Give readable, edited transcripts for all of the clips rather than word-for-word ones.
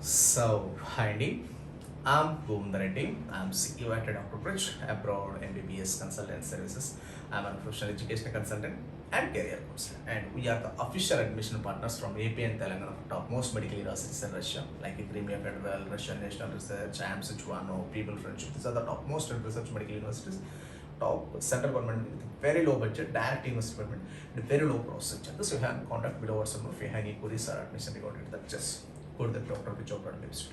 Hi Andy, I'm Govindra Reddy. I'm CEO at Dr. Bridge, Abroad MBBS Consultant Services. I'm a professional education consultant and career coach. And we are the official admission partners from AP and Telangana of topmost medical universities in Russia, like Crimea Federal, Russian National Research, AMS Chuano, People Friendship. These are the topmost research medical universities. Top central government with very low budget, direct investment, and very low process. So you have contact below or some if you have any queries or admission regarding that, just go to the Dr. Bridge Abroad MBBS.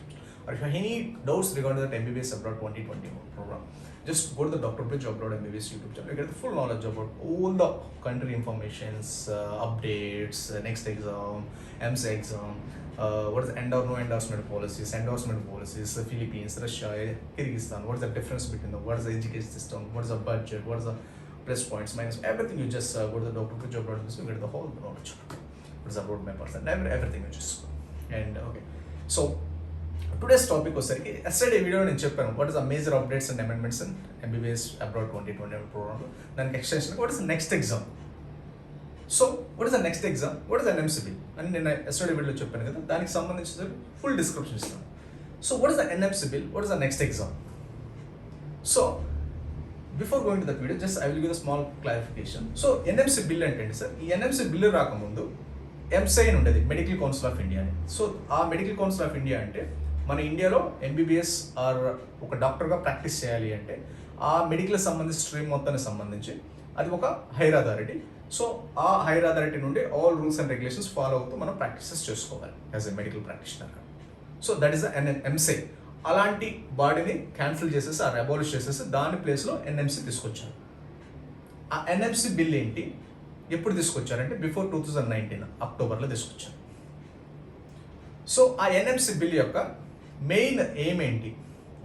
Or if you have any doubts regarding that MBBS Abroad 2021 program, just go to the Dr. Bridge Abroad MBBS YouTube channel. You get the full knowledge about all the country informations, updates, next exam, EMSA exam, what is the no endorsement policies, Philippines, Russia, Kyrgyzstan, what is the difference between them, what is the education system, what is the budget, what is the plus points, minus, everything. You just go to the Dr. Bridge Abroad MBBS, you get the whole knowledge. What is the roadmap and everything you just. And okay, so today's topic was yesterday video నేను చెప్పాను what is the major updates and amendments in MBBS Abroad 2020 program. దానికి extension what is the next exam. So what is the next exam, what is the NMC bill అని నేను yesterday వీడియోలో చెప్పాను కదా, దానికి సంబంధించిన ఫుల్ డిస్క్రిప్షన్ ఇస్తాను. So what is the NMC bill, what is the next exam. So before going to that video, just I will give a small clarification. So NMC bill అంటే sir, ఈ NMC bill రాకముందు ఎంసై అని ఉండేది, medical council of India అని. So ఆ medical council of India అంటే మన ఇండియాలో ఎంబీబీఎస్ ఆర్ ఒక డాక్టర్గా ప్రాక్టీస్ చేయాలి అంటే ఆ మెడికల్ సంబంధించి స్ట్రీమ్ మొత్తానికి సంబంధించి అది ఒక హైర్ అథారిటీ. సో ఆ హైర్ అథారిటీ నుండి all rules and regulations follow అవుతూ మనం ప్రాక్టీసెస్ చేసుకోవాలి as a medical practitioner. So that is the MCI. అలాంటి బాడీని క్యాన్సిల్ చేసేసి ఆర్ అబాలిష్ చేసేసి దాని ప్లేస్లో ఎన్ఎంసీ తీసుకొచ్చారు. ఆ ఎన్ఎంసీ బిల్ ఏంటి, ఎప్పుడు తీసుకొచ్చారంటే బిఫోర్ 2019 అక్టోబర్లో తీసుకొచ్చారు. సో ఆ ఎన్ఎంసీ బిల్ యొక్క మెయిన్ ఎయిమ్ ఏంటి,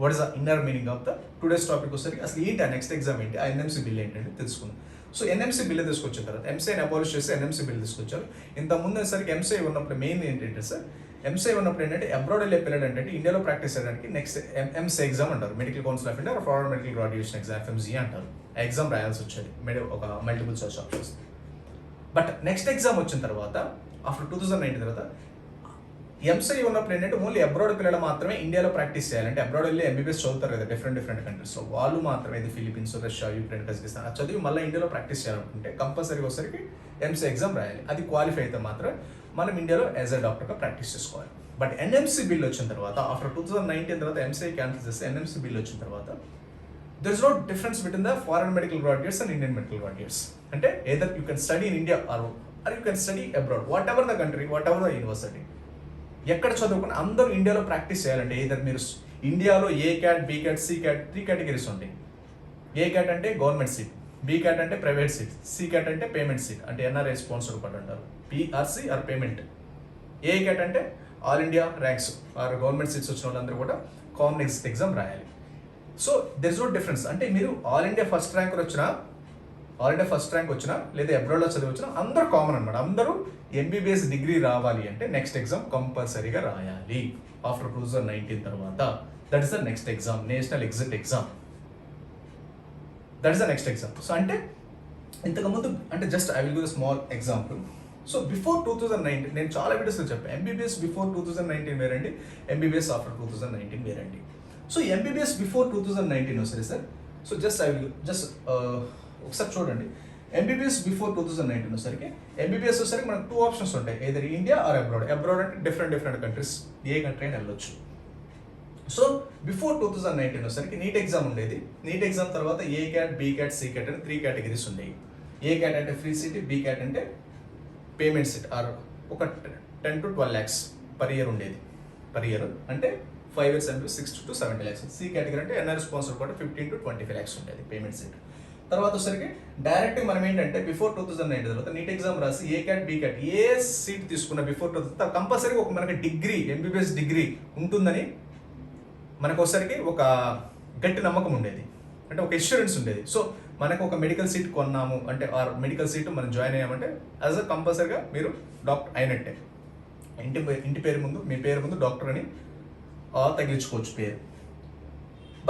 what is the inner meaning of the today's topic వచ్చేసరికి అసలు ఏంటి ఆ నెక్స్ట్ ఎగ్జామ్ ఏంటి, ఆ ఎన్ఎంసీ బిల్ ఏంటంటే తెలుసుకుందాం. సో ఎన్ఎంసీ బిల్ తీసుకొచ్చిన తర్వాత ఎంసీఐని అబాలిష్ చేసి ఎన్ఎంసీ బిల్ తీసుకొచ్చారు. ఇంత ముందు సరికి ఎంసీఐ ఉన్నప్పుడు మెయిన్ ఏంటంటే సార్, ఎంసీఐ ఉన్నప్పుడు ఏంటంటే అబ్రాడ్ వెళ్ళే పిల్లలు అంటే ఇండియాలో ప్రాక్టీస్ చేయడానికి నెక్స్ట్ ఎంసీ ఎగ్జామ్ అంటారు, medical council of India foreign medical graduation exam FMG అంటారు. ఆ ఎగ్జామ్ రాయాల్సి వచ్చేది ఒక multiple choice options. But next exam వచ్చిన తర్వాత ఆఫ్టర్ 2019 తర్వాత ఎంసీ ఉన్నప్పుడు ఏంటంటే ఓన్లీ అబ్రాడ్ పిల్లలు మాత్రమే ఇండియాలో ప్రాక్టీస్ చేయాలంటే అబ్రాడ్ వెళ్ళి ఎంబీబీఎస్ చదువుతారు కదా డిఫరెంట్ కంట్రీస్లో, వాళ్ళు మాత్రమే ఇది ఫిలిపీన్స్, రష్యా, యుక్రెయిన్, కజకిస్తాన్ చదివి మళ్ళీ ఇండియాలో ప్రాక్టీస్ చేయాలనుకుంటే కంపల్సరీగా వచ్చరికి ఎంసీ ఎగ్జామ్ రాయాలి. అది క్వాలిఫై అయితే మాత్రం మనం ఇండియాలో యాజ్ ఎ డాక్టర్గా ప్రాక్టీస్ చేసుకోవాలి. బట్ ఎన్ఎంసీ బిల్ వచ్చిన తర్వాత ఆఫ్టర్ 2019 తర్వాత ఎంసీ క్యాన్సిల్ చేస్తే ఎన్ఎంసీ బిల్ వచ్చిన తర్వాత there is no difference between the foreign medical graduates and Indian medical graduates. అంటే either you can study in India or you can study abroad, whatever the country, whatever the university. ఎక్కడ చదువుకున్నా అందరూ ఇండియాలో practice చేయాలంటే either మీరు ఇండియాలో A cat, B cat, C cat 3 categories ఉంటాయి. A cat అంటే గవర్నమెంట్ సీట్, బి క్యాట్ అంటే ప్రైవేట్ సీట్, సి క్యాట్ అంటే పేమెంట్ సీట్ అంటే ఎన్ఆర్ఐ స్పాన్సర్డ్ కార్డ్ అంటారు, PRC or payment. A cat అంటే all India ranks or government seats వచ్చిన వాళ్ళందరూ కూడా కామన్ ఎగ్జామ్ రాయాలి. So there is no difference. అంటే మీరు ఆల్ ఇండియా ఫస్ట్ ర్యాంక్ వచ్చినా లేదా అబ్రాడ్లో చదివి వచ్చినా అందరూ కామన్ అనమాట. అందరూ ఎంబీబీఎస్ డిగ్రీ రావాలి అంటే నెక్స్ట్ ఎగ్జామ్ కంపల్సరీగా రాయాలి ఆఫ్టర్ 2019 తర్వాత. That is the next exam, national exit exam. That is the next exam. So అంటే ఇంతకుముందు అంటే just I will give small example. So before 2019 నేను చాలా వీడియోస్లో చెప్పాను, ఎంబీబీఎస్ బిఫోర్ 2019 వేరండి, ఎంబీబీఎస్ ఆఫ్టర్ 2019 వేరండి. సో ఎంబీబీఎస్ బిఫోర్ 2019 వస్తుంది సార్. సో ఒకసారి చూడండి, ఎంబీబీఎస్ బిఫోర్ 2019 వచ్చేసరికి ఎంబీబీఎస్ వచ్చేసరికి మనకు 2 ఆప్షన్స్ ఉంటాయి, either India or abroad. Abroad అంటే డిఫరెంట్ కంట్రీస్, ఏ కంట్రీ అయినా వెళ్ళొచ్చు. సో బిఫోర్ 2019 వచ్చేసరికి నీట్ ఎగ్జామ్ ఉండేది. నీట్ ఎగ్జామ్ తర్వాత A cat, B cat, C cat అని 3 కేటగిరీస్ ఉండేవి. ఏ క్యాట్ అంటే ఫ్రీ సీట్, బి క్యాట్ అంటే పేమెంట్ సీట్ ఆర్ ఒక 10 to 12 lakhs పర్ ఇయర్ ఉండేది. పర్ ఇయర్ అంటే 5 years అంటే 60 to 70 lakhs. సి కేటగిరీ అంటే ఎన్ఆర్ స్పాన్సర్ కూడా 15 to 25 lakhs ఉండేది పేమెంట్ సీట్. తర్వాత వచ్చరికి డైరెక్ట్ మనం ఏంటంటే బిఫోర్ 2019 తర్వాత నీట్ ఎగ్జామ్ రాసి ఏ cat, B cat A seat తీసుకున్న బిఫోర్ 2000 కంపల్సరీ ఒక మనకి డిగ్రీ, ఎంబీబీఎస్ డిగ్రీ ఉంటుందని మనకు ఒకసారికి ఒక గట్టి నమ్మకం ఉండేది, అంటే ఒక ఇన్సూరెన్స్ ఉండేది. సో మనకు ఒక మెడికల్ సీట్ కొన్నాము అంటే ఆ మెడికల్ సీట్ మనం జాయిన్ అయ్యామంటే యాజ్ అ కంపల్సరీగా మీరు డాక్టర్ అయినట్టే. ఇంటి పేరు ముందు, మీ పేరు ముందు డాక్టర్ అని తగిలించుకోవచ్చు పేరు.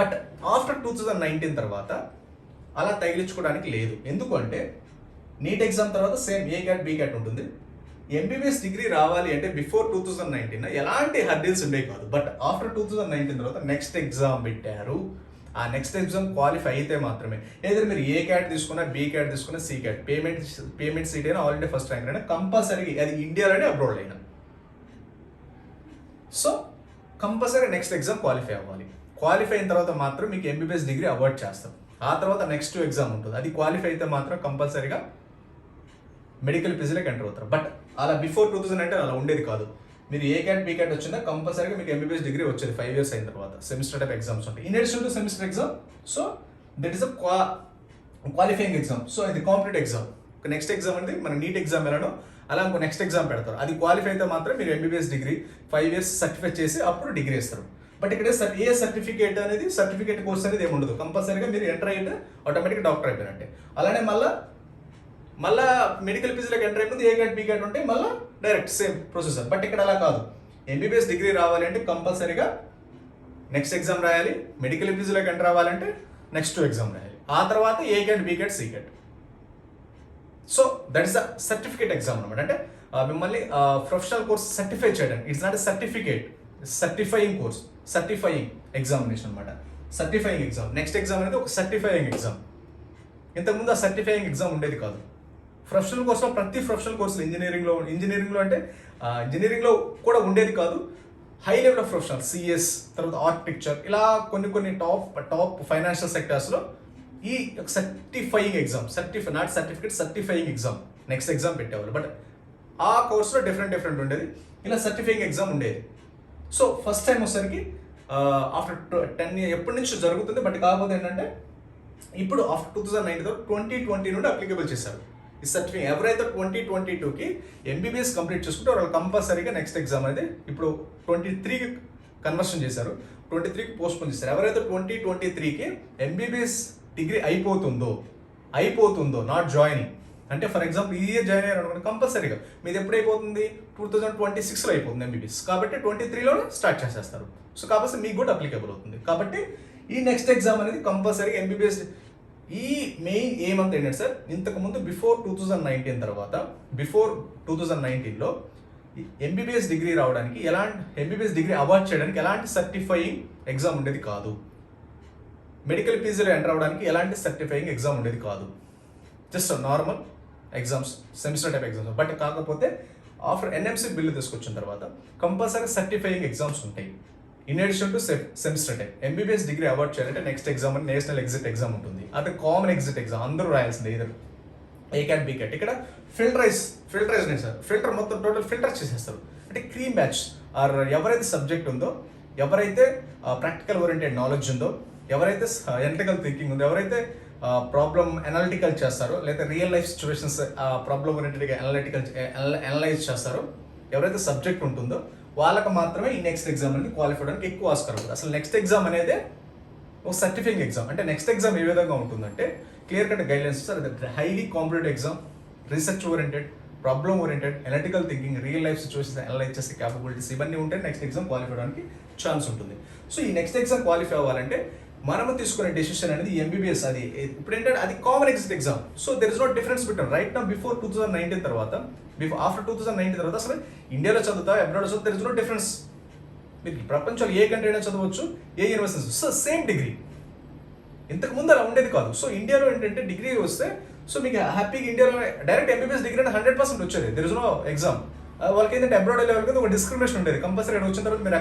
బట్ ఆఫ్టర్ 2019 తర్వాత అలా తగిలించుకోవడానికి లేదు. ఎందుకు అంటే నీట్ ఎగ్జామ్ తర్వాత సేమ్ ఏ క్యాట్, బి క్యాట్ ఉంటుంది, ఎంబీబీఎస్ డిగ్రీ రావాలి అంటే బిఫోర్ 2019 ఎలాంటి హర్డిల్స్ ఉండేవి కాదు. బట్ ఆఫ్టర్ 2019 తర్వాత నెక్స్ట్ ఎగ్జామ్ పెట్టారు. ఆ నెక్స్ట్ ఎగ్జామ్ క్వాలిఫై అయితే మాత్రమే, ఏదైనా మీరు ఏ క్యాట్ తీసుకున్నా, బి క్యాట్ తీసుకున్నా, సి క్యాట్, పేమెంట్ సీట్ అయినా, ఆల్ ఇండియా ఫస్ట్ ర్యాంక్ అయినా కంపల్సరీగా, అది ఇండియాలోనే అబ్రాడ్ అయినా, so compulsory next exam qualify అవ్వాలి. క్వాలిఫై అయిన తర్వాత మాత్రం మీకు ఎంబీబీఎస్ డిగ్రీ అవార్డ్ చేస్తాం. ఆ తర్వాత నెక్స్ట్ ఎగ్జామ్ ఉంటుంది, అది క్వాలిఫై అయితే మాత్రం కంపల్సరీగా మెడికల్ ఫీజులోకి ఎంటర్ అవుతారు. బట్ అలా బిఫోర్ 2019 అలా ఉండేది కాదు. మీరు ఏ క్యాట్ బి క్యాట్ వచ్చినా కంపల్సరీగా మీకు ఎంబీబీఎస్ డిగ్రీ వచ్చేది 5 years అయిన తర్వాత. సెమిస్టర్ టైప్ ఎగ్జామ్స్ ఉంటాయి in addition to semester exam. So that is a qualifying exam. So ఇది కాంపిటేటివ్ ఎగ్జామ్. నెక్స్ట్ ఎగ్జామ్ అనేది మన నీట్ ఎగ్జామ్ ఎలానో అలా ఇంకో నెక్స్ట్ ఎగ్జామ్ పెడతారు. అది క్వాలిఫై అయితే మాత్రం మీరు ఎంబీబీఎస్ డిగ్రీ 5 years సర్టిఫై చేసి అప్పుడు డిగ్రీ ఇస్తారు. బట్ ఇక్కడ ఏ సర్టిఫికేట్ అనేది, సర్టిఫికేట్ కోర్స్ అనేది ఏమి ఉండదు. కంపల్సరీగా మీరు ఎంటర్ అయితే ఆటోమేటిక్ డాక్టర్ అయిపోయినట్టే. అలానే మళ్ళా మెడికల్ ఫీజులోకి ఎంటర్ అయిపోతుంది. ఏ క్యాట్ బి క్యాట్ ఉంటే మళ్ళీ డైరెక్ట్ సేమ్ ప్రొసెసర్. బట్ ఇక్కడ అలా కాదు. ఎంబీబీఎస్ డిగ్రీ రావాలి అంటే కంపల్సరీగా నెక్స్ట్ ఎగ్జామ్ రాయాలి. మెడికల్ ఫీజులోకి ఎంటర్ అవ్వాలంటే నెక్స్ట్ ఎగ్జామ్ రాయాలి. ఆ తర్వాత A cat B cat C cat. So that is the certificate exam అనమాట. అంటే మిమ్మల్ని ప్రొఫెషనల్ కోర్స్ సర్టిఫై చేయడం. It's not a certificate, certifying course, certifying examination అనమాట. Certifying exam. నెక్స్ట్ ఎగ్జామ్ అనేది ఒక సర్టిఫైయింగ్ ఎగ్జామ్. ఇంతకుముందు ఆ సర్టిఫైయింగ్ ఎగ్జామ్ ఉండేది కాదు. ప్రొఫెషనల్ కోర్సులో ప్రతి ప్రొఫెషనల్ కోర్సులు ఇంజనీరింగ్లో అంటే ఇంజనీరింగ్లో కూడా ఉండేది కాదు. High level of professional CS, తర్వాత ఆర్కిటెక్చర్, ఇలా కొన్ని టాప్ ఫైనాన్షియల్ సెక్టర్స్లో ఈ certifying exam, not certificate, certifying exam next exam పెట్టేవాళ్ళు. బట్ ఆ కోర్సులో డిఫరెంట్ ఉండేది. ఇలా సర్టిఫైయింగ్ ఎగ్జామ్ ఉండేది. సో ఫస్ట్ టైం వచ్చేసరికి ఆఫ్టర్ 10 years ఎప్పటి నుంచి జరుగుతుంది. బట్ కాకపోతే ఏంటంటే ఇప్పుడు ఆఫ్టర్ 2019 2020 నుండి అప్లికబుల్ చేశారు ఈ సర్టిఫికేట్. ఎవరైతే 2022కి ఎంబీబీఎస్ కంప్లీట్ చేసుకుంటే వాళ్ళు కంపల్సరీగా నెక్స్ట్ ఎగ్జామ్ అనేది ఇప్పుడు 23కి కన్వర్షన్ చేశారు, 23కి పోస్ట్పోన్ చేశారు. ఎవరైతే 2023కి ఎంబీబీఎస్ డిగ్రీ అయిపోతుందో నాట్ జాయినింగ్, అంటే ఫర్ ఎగ్జాంపుల్ ఈ ఇయర్ జాయిన్ అయ్యారు అనుకోండి, కంపల్సరీగా మీది ఎప్పుడు అయిపోతుంది, 2026లో అయిపోతుంది ఎంబీబీఎస్. కాబట్టి 23లోనే స్టార్ట్ చేసేస్తారు. సో కాబట్టి మీకు కూడా అప్లికబుల్ అవుతుంది. కాబట్టి ఈ నెక్స్ట్ ఎగ్జామ్ అనేది కంపల్సరీగా ఎంబీబీఎస్. ఈ మెయిన్ ఏమంతా ఏంటంటే సార్, ఇంతకుముందు బిఫోర్ 2019 తర్వాత, బిఫోర్ 2019లో ఎంబీబీఎస్ డిగ్రీ రావడానికి ఎంబీబీఎస్ డిగ్రీ అవార్డ్ చేయడానికి ఎలాంటి సర్టిఫైయింగ్ ఎగ్జామ్ ఉండేది కాదు. మెడికల్ ఫీజులో ఎంటర్ అవ్వడానికి ఎలాంటి సర్టిఫైయింగ్ ఎగ్జామ్ ఉండేది కాదు. Just normal exams, semester type exams. But కాకపోతే ఆఫ్టర్ ఎన్ఎంసీ బిల్లు తీసుకొచ్చిన తర్వాత కంపల్సరీ సర్టిఫైయింగ్ ఎగ్జామ్స్ ఉంటాయి in addition to semester type. MBBS degree award చేయాలంటే నెక్స్ట్ ఎగ్జామ్ అని నేషనల్ ఎగ్జిట్ ఎగ్జామ్ ఉంటుంది. అది కామన్ ఎగ్జిట్ ఎగ్జామ్, అందరూ రాయాల్సిందే, ఇద్దరు ఏ క్యాట్ బి క్యాట్. ఇక్కడ ఫిల్టరైజ్ సార్, ఫిల్టర్ మొత్తం టోటల్ ఫిల్టర్ చేసేస్తారు. అంటే క్రీమ్ బ్యాచ్ ఆర్ ఎవరైతే సబ్జెక్ట్ ఉందో, ఎవరైతే ప్రాక్టికల్ ఓరియంటెడ్ నాలెడ్జ్ ఉందో, ఎవరైతే ఎనలిటికల్ థింకింగ్ ఉందో, ఎవరైతే ప్రాబ్లమ్ అనలిటికల్ చేస్తారో, లేదా రియల్ లైఫ్ సిచ్యువేషన్స్ ప్రాబ్లమ్ ఓరియంటెడ్గా అనలైజ్ చేస్తారో, ఎవరైతే సబ్జెక్ట్ ఉంటుందో వాళ్ళకి మాత్రమే ఈ నెక్స్ట్ ఎగ్జామ్ అనేది క్వాలిఫై అవడానికి ఎక్కువ ఆస్కారం ఉంటుంది. అసలు నెక్స్ట్ ఎగ్జామ్ అనేది ఒక సర్టిఫైయింగ్ ఎగ్జామ్. అంటే నెక్స్ట్ ఎగ్జామ్ ఏ విధంగా ఉంటుందంటే clear cut guidelines sir. Highly competitive exam, research oriented, problem oriented, analytical thinking, real life situations analyse చేసే క్యాపబిలిటీస్ ఇవన్నీ ఉంటే నెక్స్ట్ ఎగ్జామ్ క్వాలిఫై అవడానికి ఛాన్స్ ఉంటుంది. సో ఈ నెక్స్ట్ ఎగ్జామ్ క్వాలిఫై అవ్వాలంటే మనము తీసుకునే డెసిషన్ అనేది ఎంబీబీఎస్. అది ఇప్పుడు ఏంటంటే అది common exit exam. So there is no difference between right now before 2019 తర్వాత, ఆఫ్టర్ 2019 తర్వాత అసలు ఇండియాలో చదువుతా, అబ్రాడ్ చదువుతా, దెర్ ఇస్ నో డిఫరెన్స్. మీకు ప్రపంచంలో ఏ కంట్రీ అయినా చదవచ్చు, ఏ యూనివర్సిటీ, సో సేమ్ డిగ్రీ. ఇంతకుముందు అలా ఉండేది కాదు. సో ఇండియాలో ఏంటంటే డిగ్రీ వస్తే, సో మీకు హ్యాపీగా ఇండియాలో డైరెక్ట్ ఎంబీబీఎస్ డిగ్రీ అంటే 100% వచ్చేది. There is no exam. వాళ్ళకి ఏంటంటే అబ్రాడ్ లెవెల్ కింద ఒక డిస్క్రిమినేషన్ ఉండేది. కంపల్సరీ అక్కడ వచ్చిన తర్వాత మీరు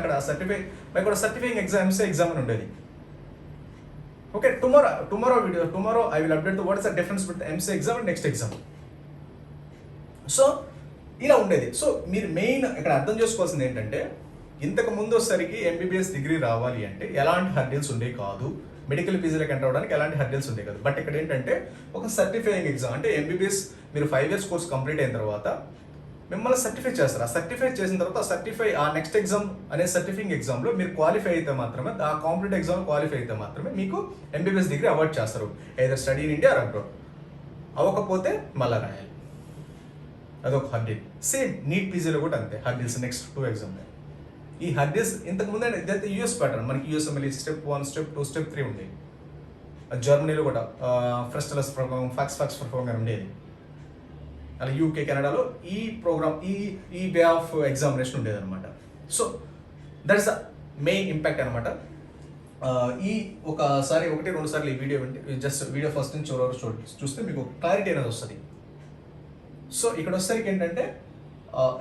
అక్కడ సర్టిఫైయింగ్ ఎగ్జామ్, ఎంసీ ఎగ్జామ్ అని ఉండేది. Okay, tomorrow I will update what is the difference between MC exam and next exam. So ఇలా ఉండేది. సో మీరు మెయిన్ ఇక్కడ అర్థం చేసుకోవాల్సింది ఏంటంటే, ఇంతకు ముందు వచ్చేసరికి ఎంబీబీఎస్ డిగ్రీ రావాలి అంటే ఎలాంటి హర్డిల్స్ ఉండేవి కాదు. మెడికల్ ఫీజులకు ఎంటర్ అవ్వడానికి ఎలాంటి హర్డిల్స్ ఉండేవి కాదు. బట్ ఇక్కడ ఏంటంటే ఒక సర్టిఫైయింగ్ ఎగ్జామ్, అంటే ఎంబీబీఎస్ మీరు 5 years కోర్స్ కంప్లీట్ అయిన తర్వాత మిమ్మల్ని సర్టిఫై చేస్తారు. ఆ సర్టిఫై చేసిన తర్వాత ఆ నెక్స్ట్ ఎగ్జామ్ అనే సర్టిఫైయింగ్ ఎగ్జామ్లో మీరు క్వాలిఫై అయితే మాత్రమే, ఆ కాంపిటేటివ్ ఎగ్జామ్ క్వాలిఫై అయితే మాత్రమే మీకు ఎంబీబీఎస్ డిగ్రీ అవార్డ్ చేస్తారు. ఏదైనా study in India or abroad. అవ్వకపోతే మళ్ళీ రాయాలి. అదొక హర్డిల్. సేమ్ నీట్ పీజీలో కూడా అంతే హర్డిల్స్. Next 2 exam. ఈ హర్డిల్స్ ఇంతకుముందే ఇదైతే యూఎస్ ప్యాటర్న్. మనకి యూఎస్ఎంఎల్ స్టెప్ 1, స్టెప్ 2, స్టెప్ 3 ఉండేది. జర్మనీలో కూడా ఫ్రెస్టలస్ పర్ఫార్మ్, ఫాక్స్ పర్ఫార్మ్ ఉండేది. అలా యూకే కెనడాలో ఈ ప్రోగ్రామ్ ఈ వే ఆఫ్ ఎగ్జామినేషన్ ఉండేదన్నమాట. So that is the main impact అనమాట. ఈ ఒకసారి 1-2 సార్లు ఈ వీడియో జస్ట్ వీడియో ఫస్ట్ నుంచి చివరి వరకు చూస్తే మీకు క్లారిటీ అనేది వస్తుంది. సో ఇక్కడ వచ్చేసరికి ఏంటంటే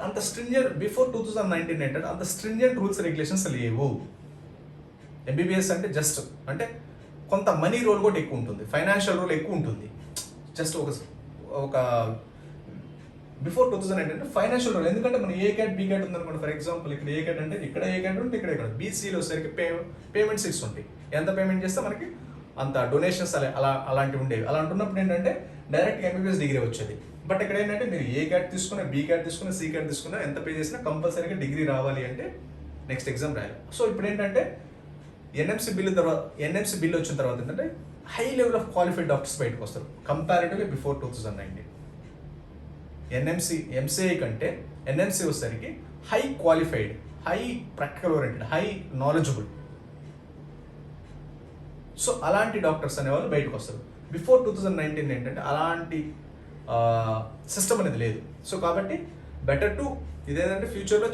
అంత స్ట్రింజెంట్ బిఫోర్ 2019 ఏంటంటే అంత స్ట్రింజెంట్ రూల్స్ రెగ్యులేషన్స్ లేవు. ఎంబీబీఎస్ అంటే జస్ట్ అంటే కొంత మనీ రోల్ కూడా ఎక్కువ ఉంటుంది, ఫైనాన్షియల్ రోల్ ఎక్కువ ఉంటుంది. జస్ట్ ఒక బిఫోర్ 2019 అంటే ఫైనాన్షియల్ రోల్. ఎందుకంటే మనం ఏ క్యాట్ బీ క్యాట్ ఉందనుకోండి. ఫర్ ఎగ్జాంపుల్ ఇక్కడ ఏ క్యాట్ అంటే ఇక్కడ ఏ క్యాట్ ఉంటే ఇక్కడ బీసీలో వచ్చేసరికి పేమెంట్స్ ఇస్తుంటాయి. ఎంత పేమెంట్ చేస్తే మనకి అంత డొనేషన్స్ అలాంటివి ఉండేవి. అలాంటి ఉన్నప్పుడు ఏంటంటే డైరెక్ట్ ఎంబీబీఎస్ డిగ్రీ వచ్చేది. బట్ ఇక్కడ ఏంటంటే మీరు ఏ క్యాట్ తీసుకున్నా, బీ క్యాట్ తీసుకున్నా, సి క్యాట్ తీసుకున్నా, ఎంత పే చేసినా కంపల్సరీగా డిగ్రీ రావాలి అంటే నెక్స్ట్ ఎగ్జామ్ రాయాలి. సో ఇప్పుడు ఏంటంటే ఎన్ఎంసీ బిల్ వచ్చిన తర్వాత ఏంటంటే high level of qualified doctors బయటకు వస్తారు కంపారిటివ్లీ బిఫోర్ 2019. ఎంసీఐ కంటే ఎన్ఎంసీ వచ్చేసరికి high qualified, high practical oriented, high knowledgeable. So అలాంటి డాక్టర్స్ అనేవాళ్ళు బయటకు వస్తారు. బిఫోర్ 2019 ఏంటంటే అలాంటి సిస్టమ్ అనేది లేదు. సో కాబట్టి బెటర్ టు ఇదేంటంటే ఫ్యూచర్లో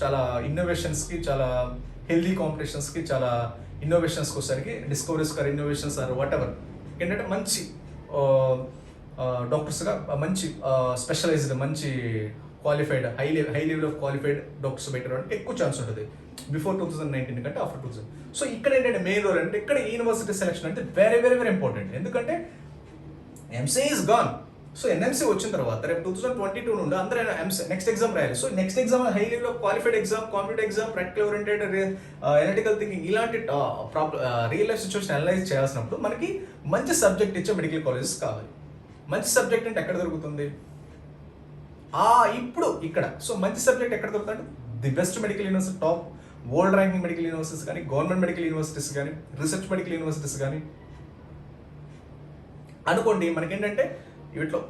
చాలా ఇన్నోవేషన్స్కి, చాలా హెల్దీ కాంపిటీషన్స్కి, చాలా ఇన్నోవేషన్స్కి వచ్చేసరికి discoveries or innovations or whatever ఏంటంటే మంచి డాక్టర్స్గా మంచి స్పెషలైజ్డ్, మంచి qualified, high level of qualified doctors బయట రావడానికి ఎక్కువ ఛాన్స్ ఉంటుంది బిఫోర్ 2019 కంటే ఆఫ్టర్ 2000. సో ఇక్కడ ఏంటంటే మెయిన్ రోల్ అంటే ఇక్కడ యూనివర్సిటీ సెలెక్షన్ అంటే వెరీ వెరీ వెరీ ఇంపార్టెంట్. ఎందుకంటే MCI is gone. So NMC వచ్చిన తర్వాత రేపు 2022 నుండి అందరూ నెక్స్ట్ ఎగ్జామ్ రాయాలి. So next exam high level of qualified exam, competitive exam, practical oriented, analytical thinking, ఇలాంటి రియల్ లైఫ్ సిచ్యువేషన్ అనలైజ్ చేయాల్సినప్పుడు మనకి మంచి సబ్జెక్ట్ ఇచ్చే మెడికల్ కాలేజెస్ కావాలి. మంచి సబ్జెక్ట్ అంటే ఎక్కడ దొరుకుతుంది? ఇప్పుడు ఇక్కడ. సో మంచి సబ్జెక్ట్ ఎక్కడ దొరుకుతుంది? The best medical university, top world ranking medical universities కానీ, గవర్నమెంట్ మెడికల్ యూనివర్సిటీస్ కానీ, రీసెర్చ్ మెడికల్ యూనివర్సిటీస్ కానీ అనుకోండి. మనకేంటంటే వీటిలో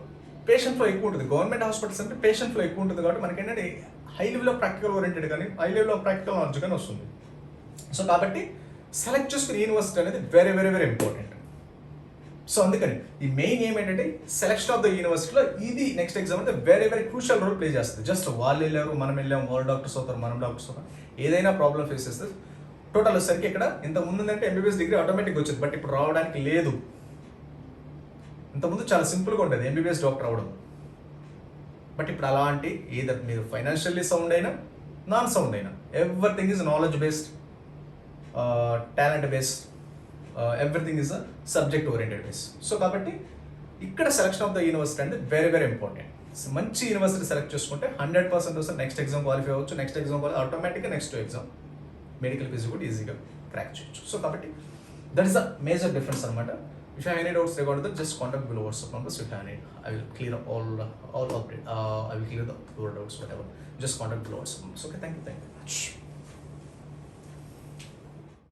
పేషెంట్ ఫ్లో ఎక్కువ ఉంటుంది. గవర్నమెంట్ హాస్పిటల్స్ అంటే పేషెంట్ ఫ్లో ఎక్కువ ఉంటుంది కాబట్టి మనకేంటంటే high level of practical oriented కానీ, high level of practical knowledge కానీ వస్తుంది. సో కాబట్టి సెలెక్ట్ చేసుకునే యూనివర్సిటీ అనేది very very very important. So అందుకని ఈ మెయిన్ ఏమేంటంటే సెలెక్షన్ ఆఫ్ ద యూనివర్సిటీలో ఇది నెక్స్ట్ ఎగ్జామ్ అంటే very very crucial role play చేస్తుంది. జస్ట్ వాళ్ళు వెళ్ళారు, మనం వెళ్ళాము, వాళ్ళు డాక్టర్స్ అవుతారు, మనం డాక్టర్స్ అవుతాం, ఏదైనా ప్రాబ్లం ఫేస్ చేస్తే టోటల్ వచ్చేసరికి ఇక్కడ ఇంతకుముందు అంటే ఎంబీబీఎస్ డిగ్రీ ఆటోమేటిక్గా వచ్చింది. బట్ ఇప్పుడు రావడానికి లేదు. ఇంతకుముందు చాలా సింపుల్గా ఉండేది ఎంబీబీఎస్ డాక్టర్ అవ్వడం. బట్ ఇప్పుడు అలాంటి ఏదో మీరు ఫైనాన్షియల్లీ సౌండ్ అయినా, నాన్ సౌండ్ అయినా, everything is knowledge based, talent based, everything is a subject oriented base. So కాబట్టి ఇక్కడ సెలెక్షన్ ఆఫ్ ద యూనివర్సిటీ అంటే వెరీ వెరీ ఇంపార్టెంట్. మంచి యూనివర్సిటీ సెలెక్ట్ చేసుకుంటే 100% నెక్స్ట్ ఎగ్జామ్ క్వాలిఫై అవ్వచ్చు. నెక్స్ట్ ఎగ్జామ్ క్వాలిఫై ఆటోమేటిక్గా next exam medical fee కూడా ఈజీగా crack చేయొచ్చు. సో కాబట్టి that is the major difference అనమాట. If you have any doubts regarding that, just contact below WhatsApp numbers. If you have any, I will clear all update. I will clear the doubts, whatever. Just contact below WhatsApp numbers. Okay, thank you very much.